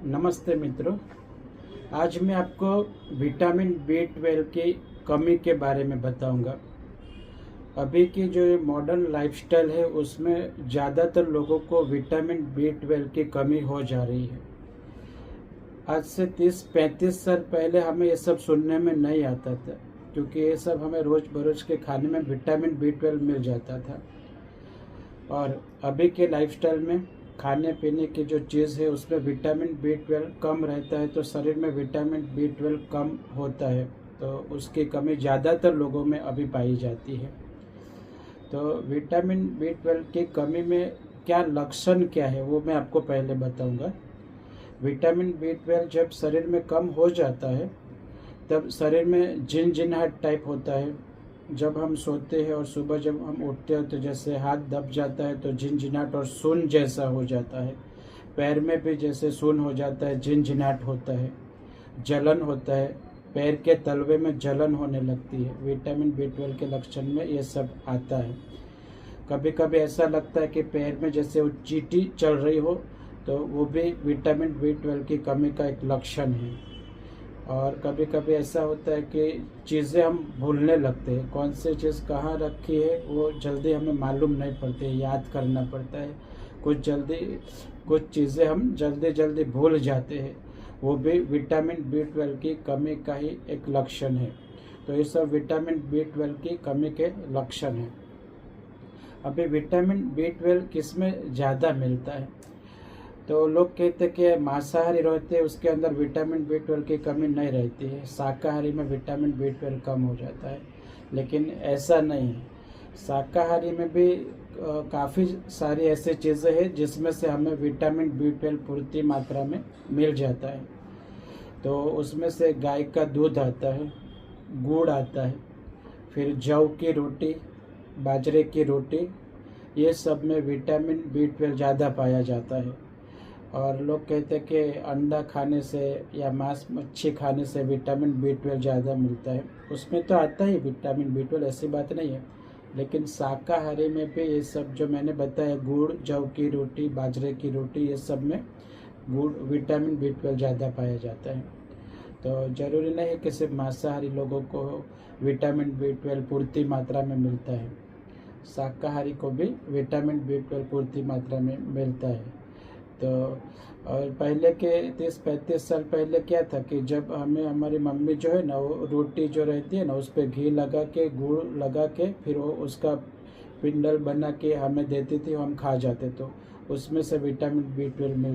नमस्ते मित्रों। आज मैं आपको विटामिन B12 की कमी के बारे में बताऊंगा। अभी की जो मॉडर्न लाइफस्टाइल है उसमें ज़्यादातर लोगों को विटामिन B12 की कमी हो जा रही है। आज से 30-35 साल पहले हमें ये सब सुनने में नहीं आता था, क्योंकि ये सब हमें रोज़ बरोज़ के खाने में विटामिन B12 मिल जाता था। और अभी के लाइफस्टाइल में खाने पीने की जो चीज़ है उसमें विटामिन B12 कम रहता है, तो शरीर में विटामिन B12 कम होता है, तो उसकी कमी ज़्यादातर लोगों में अभी पाई जाती है। तो विटामिन B12 की कमी में क्या लक्षण क्या है वो मैं आपको पहले बताऊंगा। विटामिन B12 जब शरीर में कम हो जाता है तब शरीर में झिनझिनाहट टाइप होता है। जब हम सोते हैं और सुबह जब हम उठते हैं तो जैसे हाथ दब जाता है तो झिनझिनाहट और सुन जैसा हो जाता है। पैर में भी जैसे सुन हो जाता है, झिनझिनाहट होता है, जलन होता है, पैर के तलवे में जलन होने लगती है। विटामिन B12 के लक्षण में ये सब आता है। कभी कभी ऐसा लगता है कि पैर में जैसे वो चींटी चल रही हो, तो वो भी विटामिन B12 की कमी का एक लक्षण है। और कभी कभी ऐसा होता है कि चीज़ें हम भूलने लगते हैं, कौन सी चीज़ कहाँ रखी है वो जल्दी हमें मालूम नहीं पड़ती, याद करना पड़ता है। कुछ चीज़ें हम जल्दी जल्दी भूल जाते हैं, वो भी विटामिन B12 की कमी का ही एक लक्षण है। तो ये सब विटामिन B12 की कमी के लक्षण हैं। अभी विटामिन B12 किस में ज़्यादा मिलता है? तो लोग कहते हैं कि मांसाहारी रहते हैं उसके अंदर विटामिन B12 की कमी नहीं रहती है, शाकाहारी में विटामिन B12 कम हो जाता है। लेकिन ऐसा नहीं है। शाकाहारी में भी काफ़ी सारी ऐसी चीज़ें हैं जिसमें से हमें विटामिन B12 पूर्ति मात्रा में मिल जाता है। तो उसमें से गाय का दूध आता है, गुड़ आता है, फिर जौ की रोटी, बाजरे की रोटी, ये सब में विटामिन B12 ज़्यादा पाया जाता है। और लोग कहते हैं कि अंडा खाने से या मांस मच्छी खाने से विटामिन B12 ज़्यादा मिलता है। उसमें तो आता ही विटामिन B12, ऐसी बात नहीं है। लेकिन शाकाहारी में भी ये सब जो मैंने बताया, गुड़, जौ की रोटी, बाजरे की रोटी, ये सब में गुड़ विटामिन B12 ज़्यादा पाया जाता है। तो ज़रूरी नहीं है कि सिर्फ मांसाहारी लोगों को विटामिन B12 पूर्ति मात्रा में मिलता है, शाकाहारी को भी विटामिन B12 पूर्ति मात्रा में मिलता है। तो और पहले के 30-35 साल पहले क्या था कि जब हमें हमारी मम्मी जो है ना, वो रोटी जो रहती है ना उस पर घी लगा के, गुड़ लगा के, फिर वो उसका पिंडल बना के हमें देती थी, हम खा जाते, तो उसमें से विटामिन B12 मिल